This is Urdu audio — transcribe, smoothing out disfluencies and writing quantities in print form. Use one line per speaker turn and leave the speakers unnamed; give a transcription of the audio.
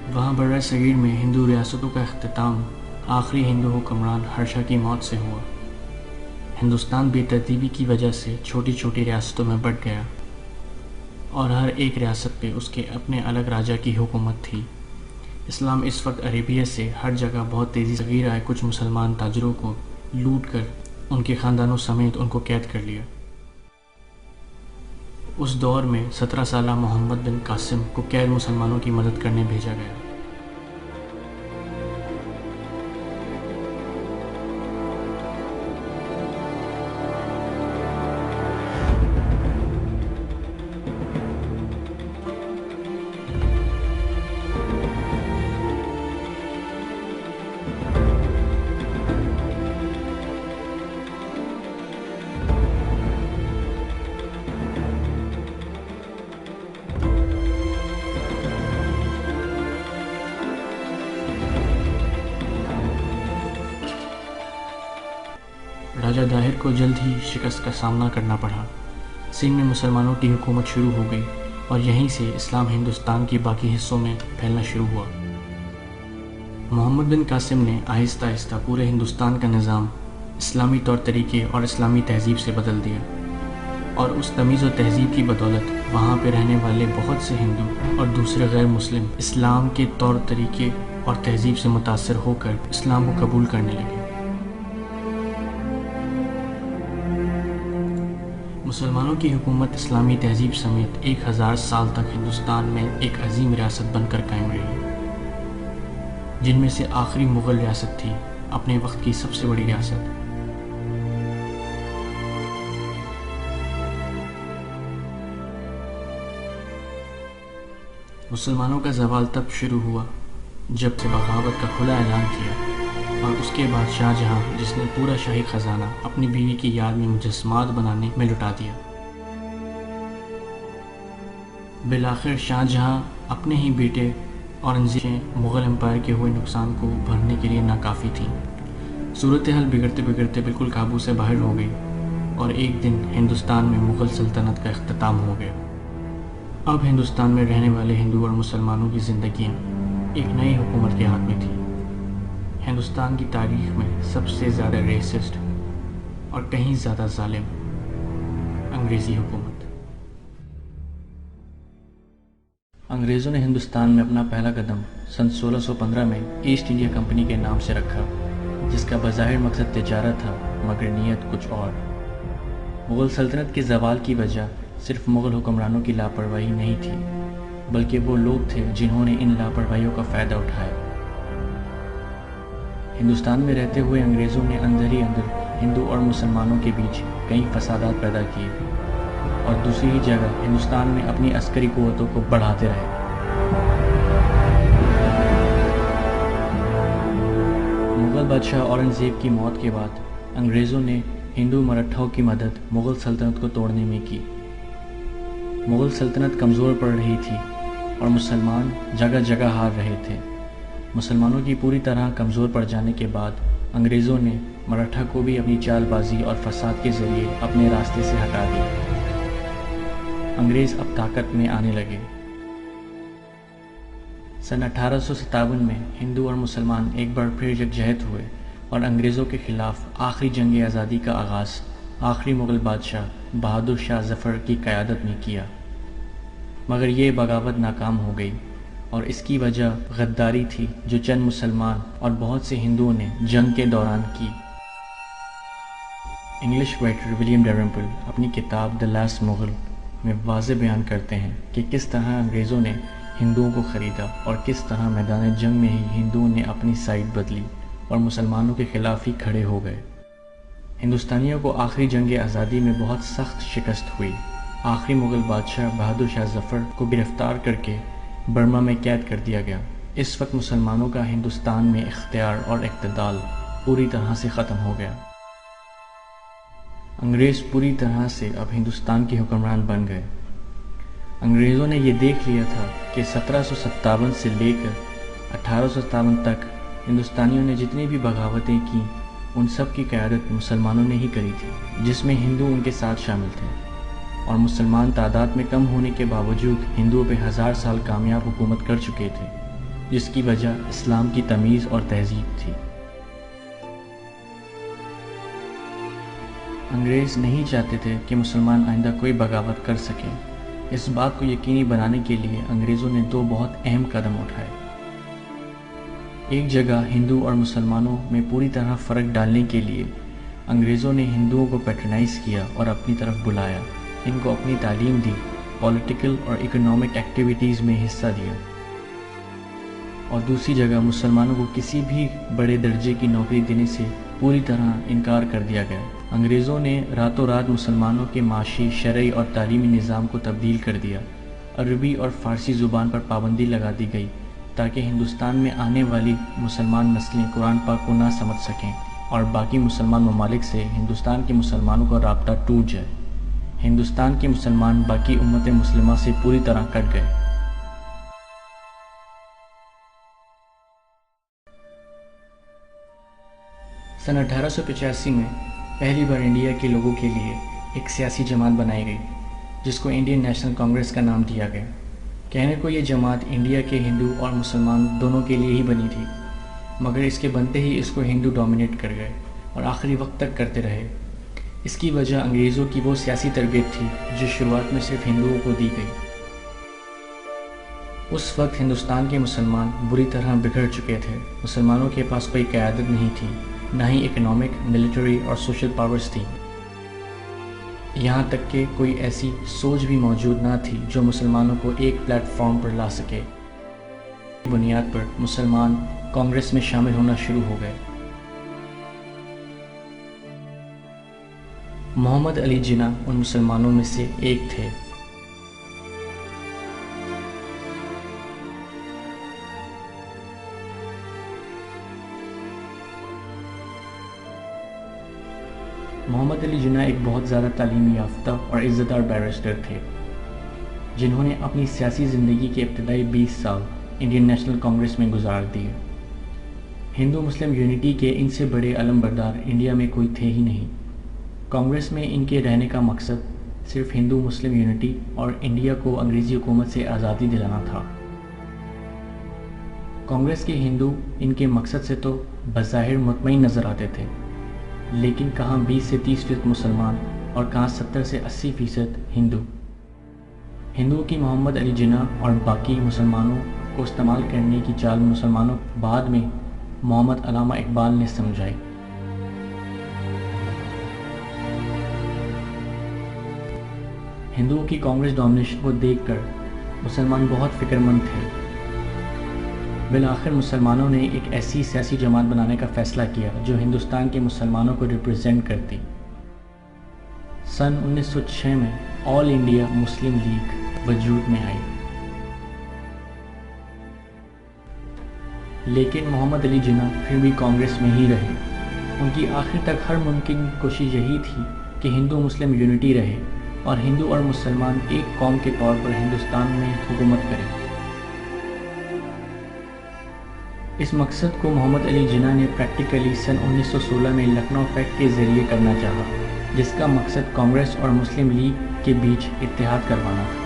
وہاں برّ صغیر میں ہندو ریاستوں کا اختتام آخری ہندو حکمران ہرشا کی موت سے ہوا۔ ہندوستان بے ترتیبی کی وجہ سے چھوٹی چھوٹی ریاستوں میں بٹ گیا اور ہر ایک ریاست پہ اس کے اپنے الگ راجا کی حکومت تھی۔ اسلام اس وقت عربیہ سے ہر جگہ بہت تیزی سے صغیر آئے کچھ مسلمان تاجروں کو لوٹ کر ان کے خاندانوں سمیت ان کو قید کر لیا۔ اس دور میں 17 سالہ محمد بن قاسم کو قید مسلمانوں کی مدد کرنے بھیجا گیا۔ راجہ داہر کو جلد ہی شکست کا سامنا کرنا پڑا۔ سندھ میں مسلمانوں کی حکومت شروع ہو گئی اور یہیں سے اسلام ہندوستان کی باقی حصوں میں پھیلنا شروع ہوا۔ محمد بن قاسم نے آہستہ آہستہ پورے ہندوستان کا نظام اسلامی طور طریقے اور اسلامی تہذیب سے بدل دیا، اور اس تمیز و تہذیب کی بدولت وہاں پہ رہنے والے بہت سے ہندو اور دوسرے غیر مسلم اسلام کے طور طریقے اور تہذیب سے متاثر ہو کر اسلام کو قبول کرنے لگے۔ مسلمانوں کی حکومت اسلامی تہذیب سمیت 1000 سال تک ہندوستان میں ایک عظیم ریاست بن کر قائم رہی، جن میں سے آخری مغل ریاست تھی، اپنے وقت کی سب سے بڑی ریاست۔ مسلمانوں کا زوال تب شروع ہوا جب سے بغاوت کا کھلا اعلان کیا، اور اس کے بعد شاہ جہاں جس نے پورا شاہی خزانہ اپنی بیوی کی یاد میں مجسمات بنانے میں لٹا دیا۔ بالآخر شاہ جہاں اپنے ہی بیٹے اورنگزیب نے مغل امپائر کے ہوئے نقصان کو بھرنے کے لیے ناکافی تھی۔ صورتحال بگڑتے بگڑتے بالکل قابو سے باہر ہو گئی، اور ایک دن ہندوستان میں مغل سلطنت کا اختتام ہو گیا۔ اب ہندوستان میں رہنے والے ہندو اور مسلمانوں کی زندگیاں ایک نئی حکومت کے ہاتھ میں تھی۔ ہندوستان کی تاریخ میں سب سے زیادہ ریسسٹ اور کہیں زیادہ ظالم انگریزی حکومت۔ انگریزوں نے ہندوستان میں اپنا پہلا قدم سن 1615 میں ایسٹ انڈیا کمپنی کے نام سے رکھا، جس کا بظاہر مقصد تجارت تھا مگر نیت کچھ اور۔ مغل سلطنت کے زوال کی وجہ صرف مغل حکمرانوں کی لاپرواہی نہیں تھی، بلکہ وہ لوگ تھے جنہوں نے ان لاپرواہیوں کا فائدہ اٹھایا۔ ہندوستان میں رہتے ہوئے انگریزوں نے اندر ہی اندر ہندو اور مسلمانوں کے بیچ کئی فسادات پیدا کیے، اور دوسری ہی جگہ ہندوستان میں اپنی عسکری قوتوں کو بڑھاتے رہے۔ مغل بادشاہ اورنگزیب کی موت کے بعد انگریزوں نے ہندو مراٹھاؤں کی مدد مغل سلطنت کو توڑنے میں کی۔ مغل سلطنت کمزور پڑ رہی تھی اور مسلمان جگہ جگہ ہار رہے تھے۔ مسلمانوں کی پوری طرح کمزور پڑ جانے کے بعد انگریزوں نے مراٹھا کو بھی اپنی چال بازی اور فساد کے ذریعے اپنے راستے سے ہٹا دیا۔ انگریز اب طاقت میں آنے لگے۔ سن 1857 میں ہندو اور مسلمان ایک بار پھر یکجہت ہوئے اور انگریزوں کے خلاف آخری جنگ آزادی کا آغاز آخری مغل بادشاہ بہادر شاہ ظفر کی قیادت میں کیا، مگر یہ بغاوت ناکام ہو گئی، اور اس کی وجہ غداری تھی جو چند مسلمان اور بہت سے ہندوؤں نے جنگ کے دوران کی۔ انگلش رائٹر ولیم ڈیلرمپل اپنی کتاب دی لاسٹ مغل میں واضح بیان کرتے ہیں کہ کس طرح انگریزوں نے ہندوؤں کو خریدا اور کس طرح میدان جنگ میں ہی ہندوؤں نے اپنی سائیڈ بدلی اور مسلمانوں کے خلاف ہی کھڑے ہو گئے۔ ہندوستانیوں کو آخری جنگ آزادی میں بہت سخت شکست ہوئی۔ آخری مغل بادشاہ بہادر شاہ ظفر کو گرفتار کر کے برما میں قید کر دیا گیا۔ اس وقت مسلمانوں کا ہندوستان میں اختیار اور اقتدار پوری طرح سے ختم ہو گیا۔ انگریز پوری طرح سے اب ہندوستان کے حکمران بن گئے۔ انگریزوں نے یہ دیکھ لیا تھا کہ 1757 سے لے کر 1857 تک ہندوستانیوں نے جتنی بھی بغاوتیں کی ان سب کی قیادت مسلمانوں نے ہی کری تھی، جس میں ہندو ان کے ساتھ شامل تھے، اور مسلمان تعداد میں کم ہونے کے باوجود ہندوؤں پہ 1000 سال کامیاب حکومت کر چکے تھے۔ جس کی وجہ اسلام کی تمیز اور تہذیب تھی۔ انگریز نہیں چاہتے تھے کہ مسلمان آئندہ کوئی بغاوت کر سکیں۔ اس بات کو یقینی بنانے کے لیے انگریزوں نے دو بہت اہم قدم اٹھائے۔ ایک جگہ ہندو اور مسلمانوں میں پوری طرح فرق ڈالنے کے لیے انگریزوں نے ہندوؤں کو پیٹرنائز کیا اور اپنی طرف بلایا، ان کو اپنی تعلیم دی، پولیٹیکل اور اکنامک ایکٹیویٹیز میں حصہ دیا، اور دوسری جگہ مسلمانوں کو کسی بھی بڑے درجے کی نوکری دینے سے پوری طرح انکار کر دیا گیا۔ انگریزوں نے راتوں رات مسلمانوں کے معاشی، شرعی اور تعلیمی نظام کو تبدیل کر دیا۔ عربی اور فارسی زبان پر پابندی لگا دی گئی تاکہ ہندوستان میں آنے والی مسلمان نسلیں قرآن پاک کو نہ سمجھ سکیں اور باقی مسلمان ممالک سے ہندوستان کے مسلمانوں کا رابطہ ٹوٹ جائے۔ ہندوستان کے مسلمان باقی امت مسلمہ سے پوری طرح کٹ گئے۔ سن 1885 میں پہلی بار انڈیا کے لوگوں کے لیے ایک سیاسی جماعت بنائی گئی جس کو انڈین نیشنل کانگریس کا نام دیا گیا۔ کہنے کو یہ جماعت انڈیا کے ہندو اور مسلمان دونوں کے لیے ہی بنی تھی، مگر اس کے بنتے ہی اس کو ہندو ڈومینیٹ کر گئے اور آخری وقت تک کرتے رہے۔ اس کی وجہ انگریزوں کی وہ سیاسی تربیت تھی جو شروعات میں صرف ہندوؤں کو دی گئی۔ اس وقت ہندوستان کے مسلمان بری طرح بگڑ چکے تھے۔ مسلمانوں کے پاس کوئی قیادت نہیں تھی، نہ ہی اکنامک، ملٹری اور سوشل پاورز تھی، یہاں تک کہ کوئی ایسی سوچ بھی موجود نہ تھی جو مسلمانوں کو ایک پلیٹ فارم پر لا سکے۔ بنیاد پر مسلمان کانگریس میں شامل ہونا شروع ہو گئے۔ محمد علی جناح ان مسلمانوں میں سے ایک تھے۔ محمد علی جناح ایک بہت زیادہ تعلیمی یافتہ اور عزت دار بیرسٹر تھے جنہوں نے اپنی سیاسی زندگی کے ابتدائی 20 سال انڈین نیشنل کانگریس میں گزار دیے۔ ہندو مسلم یونٹی کے ان سے بڑے علم بردار انڈیا میں کوئی تھے ہی نہیں۔ کانگریس میں ان کے رہنے کا مقصد صرف ہندو مسلم یونٹی اور انڈیا کو انگریزی حکومت سے آزادی دلانا تھا۔ کانگریس کے ہندو ان کے مقصد سے تو بظاہر مطمئن نظر آتے تھے، لیکن کہاں 20 سے 30% مسلمان اور کہاں 70 سے 80% ہندو۔ ہندوؤں کی محمد علی جناح اور باقی مسلمانوں کو استعمال کرنے کی چال مسلمانوں بعد میں محمد علامہ اقبال نے سمجھائی۔ ہندوؤں کی کانگریس ڈومینیشن کو دیکھ کر مسلمان بہت فکر مند تھے۔ بالآخر مسلمانوں نے ایک ایسی سیاسی جماعت بنانے کا فیصلہ کیا جو ہندوستان کے مسلمانوں کو ریپرزینٹ کرتی۔ سن 1906 میں آل انڈیا مسلم لیگ وجود میں آئی، لیکن محمد علی جناح پھر بھی کانگریس میں ہی رہے۔ ان کی آخر تک ہر ممکن کوشش یہی تھی کہ ہندو مسلم یونٹی رہے اور ہندو اور مسلمان ایک قوم کے طور پر ہندوستان میں حکومت کریں۔ اس مقصد کو محمد علی جناح نے پریکٹیکلی سن 1916 میں لکھنؤ پیکٹ کے ذریعے کرنا چاہا، جس کا مقصد کانگریس اور مسلم لیگ کے بیچ اتحاد کروانا تھا۔